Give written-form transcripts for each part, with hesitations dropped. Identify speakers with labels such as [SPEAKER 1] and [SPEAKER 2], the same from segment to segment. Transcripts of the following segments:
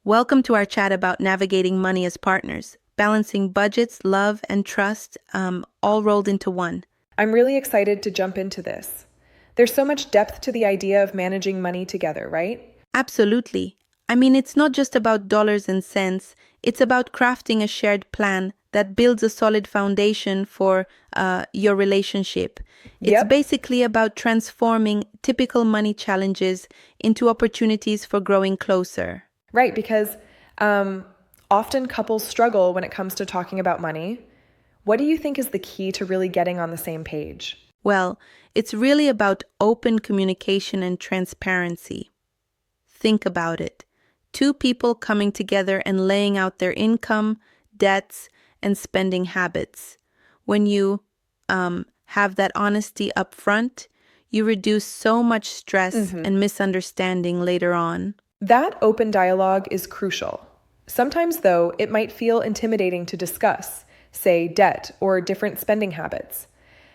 [SPEAKER 1] Welcome to our chat about navigating money as partners, balancing budgets, love, and trust, all rolled into one.
[SPEAKER 2] I'm really excited to jump into this. There's so much depth to the idea of managing money together, right?
[SPEAKER 1] Absolutely. I mean, it's not just about dollars and cents, it's about crafting a shared plan that builds a solid foundation for your relationship. It's
[SPEAKER 2] Yep,
[SPEAKER 1] basically about transforming typical money challenges into opportunities for growing closer.
[SPEAKER 2] right, because um, often couples struggle when it comes to talking about money. What do you think is the key to really getting on the same page?
[SPEAKER 1] Well, it's really about open communication and transparency. Think about it. Two people coming together and laying out their income, debts, and spending habits. When you have that honesty up front, you reduce so much stress
[SPEAKER 2] hmm
[SPEAKER 1] and misunderstanding later on.
[SPEAKER 2] That open dialogue is crucial. Sometimes, though, it might feel intimidating to discuss, say, debt or different spending habits.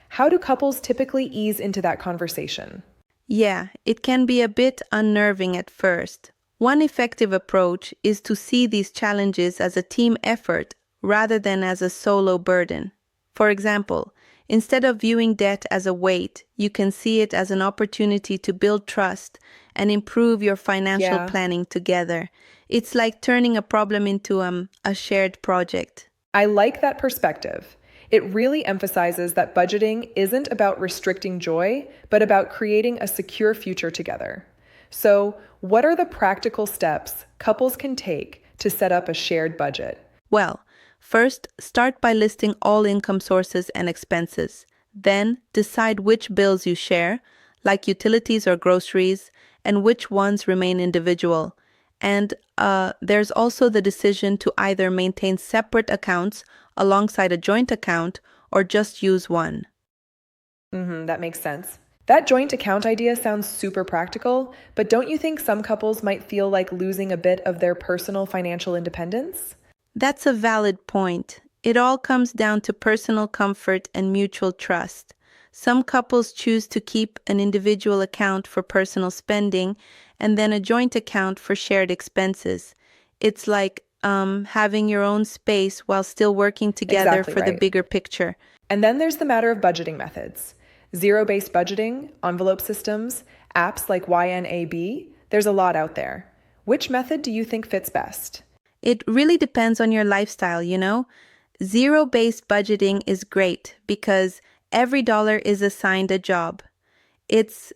[SPEAKER 2] How do couples typically ease into that conversation?
[SPEAKER 1] Yeah, it can be a bit unnerving at first. One effective approach is to see these challenges as a team effort rather than as a solo burden. For example, instead of viewing debt as a weight, you can see it as an opportunity to build trust and improve your financial
[SPEAKER 2] Yeah,
[SPEAKER 1] planning together. It's like turning a problem into a shared project.
[SPEAKER 2] I like that perspective. It really emphasizes that budgeting isn't about restricting joy, but about creating a secure future together. So, what are the practical steps couples can take to set up a shared budget?
[SPEAKER 1] Well, first, start by listing all income sources and expenses. Then, decide which bills you share, like utilities or groceries, and which ones remain individual. And there's also the decision to either maintain separate accounts alongside a joint account or just use one.
[SPEAKER 2] That makes sense. That joint account idea sounds super practical, but don't you think some couples might feel like losing a bit of their personal financial independence?
[SPEAKER 1] That's a valid point. It all comes down to personal comfort and mutual trust. Some couples choose to keep an individual account for personal spending and then a joint account for shared expenses. It's like having your own space while still working together
[SPEAKER 2] Exactly
[SPEAKER 1] for the
[SPEAKER 2] right.
[SPEAKER 1] bigger picture.
[SPEAKER 2] And then there's the matter of budgeting methods. Zero based budgeting, envelope systems, apps like YNAB, there's a lot out there. Which method do you think fits best?
[SPEAKER 1] It really depends on your lifestyle, you know? Zero-based budgeting is great because every dollar is assigned a job. It's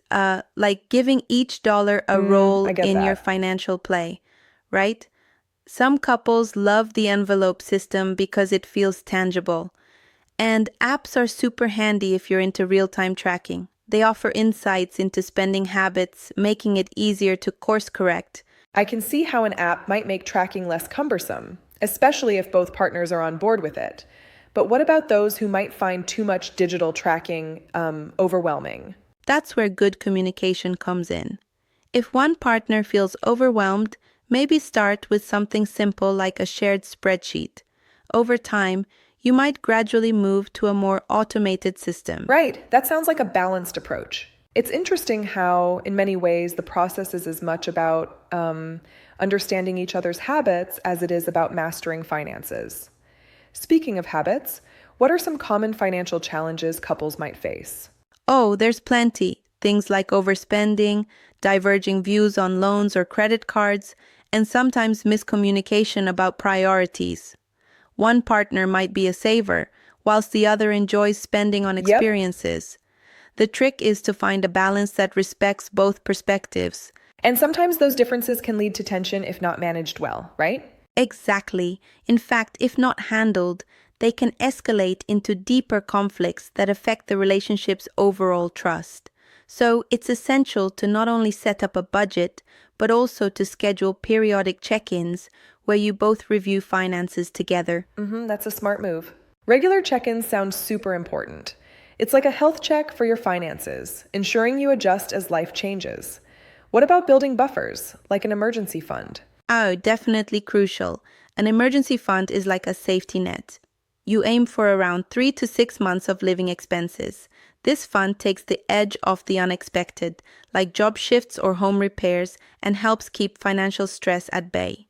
[SPEAKER 1] like giving each dollar a role
[SPEAKER 2] I get
[SPEAKER 1] in your
[SPEAKER 2] that.
[SPEAKER 1] financial play, right? Some couples love the envelope system because it feels tangible. And apps are super handy if you're into real-time tracking. They offer insights into spending habits, making it easier to course correct.
[SPEAKER 2] I can see how an app might make tracking less cumbersome, especially if both partners are on board with it. But what about those who might find too much digital tracking overwhelming?
[SPEAKER 1] That's where good communication comes in. If one partner feels overwhelmed, maybe start with something simple like a shared spreadsheet. Over time, you might gradually move to a more automated system.
[SPEAKER 2] Right, that sounds like a balanced approach. It's interesting how, in many ways, the process is as much about understanding each other's habits as it is about mastering finances. Speaking of habits, what are some common financial challenges couples might face?
[SPEAKER 1] Oh, there's plenty. Things like overspending, diverging views on loans or credit cards, and sometimes miscommunication about priorities. One partner might be a saver, whilst the other enjoys spending on
[SPEAKER 2] Yep,
[SPEAKER 1] experiences. The trick is to find a balance that respects both perspectives.
[SPEAKER 2] and sometimes those differences can lead to tension if not managed well, right?
[SPEAKER 1] Exactly. In fact, if not handled, they can escalate into deeper conflicts that affect the relationship's overall trust. So it's essential to not only set up a budget, but also to schedule periodic check-ins where you both review finances together.
[SPEAKER 2] That's a smart move. Regular check ins sound super important. It's like a health check for your finances, ensuring you adjust as life changes. What about building buffers, like an emergency fund?
[SPEAKER 1] Oh, definitely crucial. An emergency fund is like a safety net. You aim for around 3 to 6 months of living expenses. This fund takes the edge off the unexpected, like job shifts or home repairs, and helps keep financial stress at bay.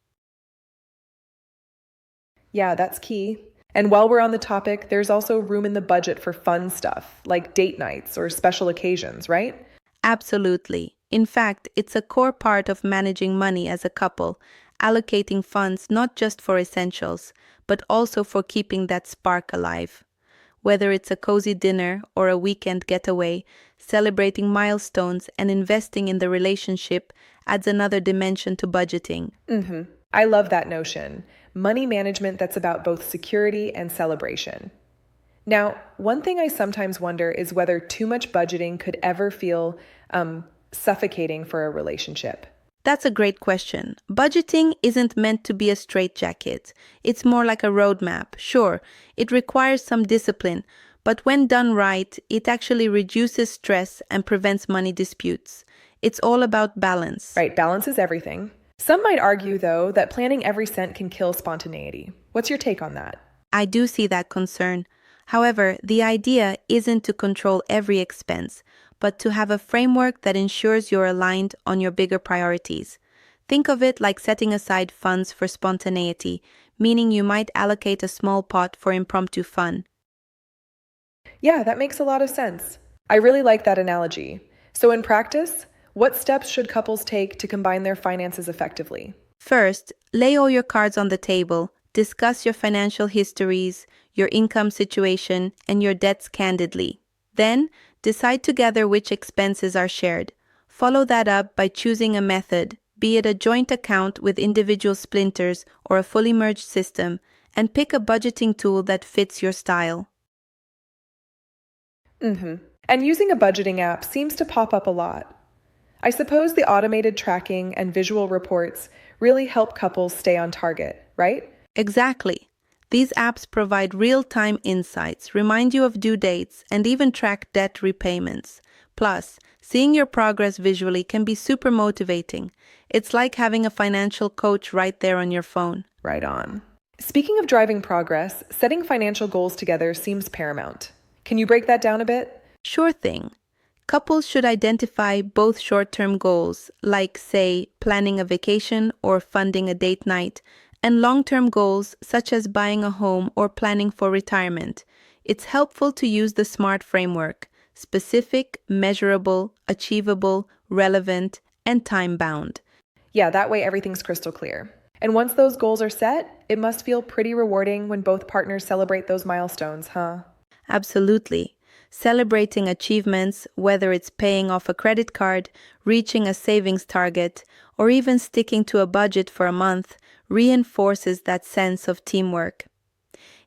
[SPEAKER 2] Yeah, that's key. And while we're on the topic, there's also room in the budget for fun stuff, like date nights or special occasions, right?
[SPEAKER 1] Absolutely. In fact, it's a core part of managing money as a couple, allocating funds not just for essentials, but also for keeping that spark alive. Whether it's a cozy dinner or a weekend getaway, celebrating milestones and investing in the relationship adds another dimension to budgeting.
[SPEAKER 2] I love that notion. Money management that's about both security and celebration. Now, one thing I sometimes wonder is whether too much budgeting could ever feel suffocating for a relationship.
[SPEAKER 1] That's a great question. Budgeting isn't meant to be a straitjacket. It's more like a roadmap. Sure, it requires some discipline, but when done right, it actually reduces stress and prevents money disputes. It's all about balance.
[SPEAKER 2] Right, balance is everything. Some might argue, though, that planning every cent can kill spontaneity. What's your take on that?
[SPEAKER 1] I do see that concern. However, the idea isn't to control every expense, but to have a framework that ensures you're aligned on your bigger priorities. Think of it like setting aside funds for spontaneity, meaning you might allocate a small pot for impromptu fun.
[SPEAKER 2] Yeah, that makes a lot of sense. I really like that analogy. So, in practice, what steps should couples take to combine their finances effectively?
[SPEAKER 1] First, lay all your cards on the table, discuss your financial histories, your income situation, and your debts candidly. Then, decide together which expenses are shared. Follow that up by choosing a method, be it a joint account with individual splinters or a fully merged system, and pick a budgeting tool that fits your style.
[SPEAKER 2] And using a budgeting app seems to pop up a lot. I suppose the automated tracking and visual reports really help couples stay on target, right?
[SPEAKER 1] Exactly. These apps provide real-time insights, remind you of due dates, and even track debt repayments. Plus, seeing your progress visually can be super motivating. It's like having a financial coach right there on your phone.
[SPEAKER 2] Right on. Speaking of driving progress, setting financial goals together seems paramount. Can you break that down a bit?
[SPEAKER 1] Sure thing. Couples should identify both short-term goals, like, say, planning a vacation or funding a date night, and long-term goals such as buying a home or planning for retirement. It's helpful to use the SMART framework: specific, measurable, achievable, relevant, and time-bound.
[SPEAKER 2] Yeah, that way everything's crystal clear. And once those goals are set, it must feel pretty rewarding when both partners celebrate those milestones, huh?
[SPEAKER 1] Absolutely. Celebrating achievements, whether it's paying off a credit card, reaching a savings target, or even sticking to a budget for a month, reinforces that sense of teamwork.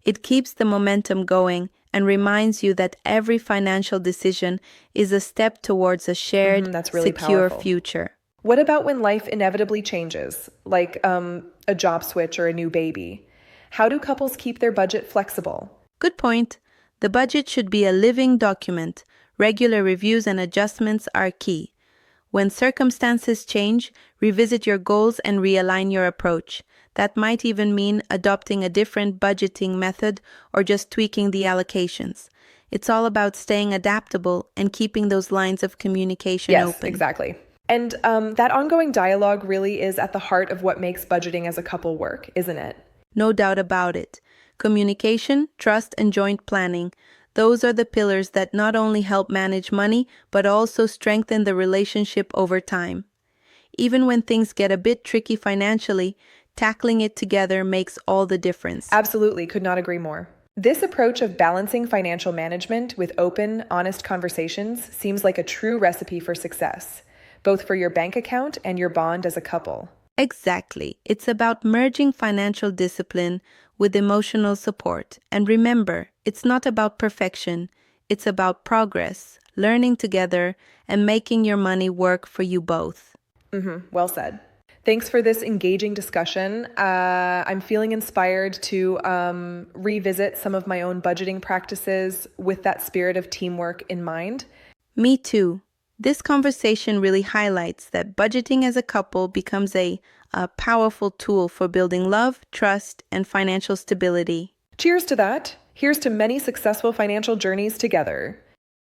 [SPEAKER 1] It keeps the momentum going and reminds you that every financial decision is a step towards a shared,
[SPEAKER 2] That's really
[SPEAKER 1] secure
[SPEAKER 2] powerful.
[SPEAKER 1] future.
[SPEAKER 2] What about when life inevitably changes, like a job switch or a new baby? How do couples keep their budget flexible?
[SPEAKER 1] Good point. The budget should be a living document. Regular reviews and adjustments are key. When circumstances change, revisit your goals and realign your approach. That might even mean adopting a different budgeting method or just tweaking the allocations. It's all about staying adaptable and keeping those lines of communication
[SPEAKER 2] Yes,
[SPEAKER 1] open.
[SPEAKER 2] exactly. And that ongoing dialogue really is at the heart of what makes budgeting as a couple work, isn't it?
[SPEAKER 1] No doubt about it. Communication, trust, and joint planning. Those are the pillars that not only help manage money, but also strengthen the relationship over time. Even when things get a bit tricky financially, tackling it together makes all the difference.
[SPEAKER 2] Absolutely, could not agree more. This approach of balancing financial management with open, honest conversations seems like a true recipe for success, both for your bank account and your bond as a couple.
[SPEAKER 1] Exactly. It's about merging financial discipline with emotional support. And remember, it's not about perfection. It's about progress, learning together, and making your money work for you both.
[SPEAKER 2] Well said. Thanks for this engaging discussion. I'm feeling inspired to revisit some of my own budgeting practices with that spirit of teamwork in mind.
[SPEAKER 1] Me too. This conversation really highlights that budgeting as a couple becomes a powerful tool for building love, trust, and financial stability.
[SPEAKER 2] Cheers to that. Here's to many successful financial journeys together.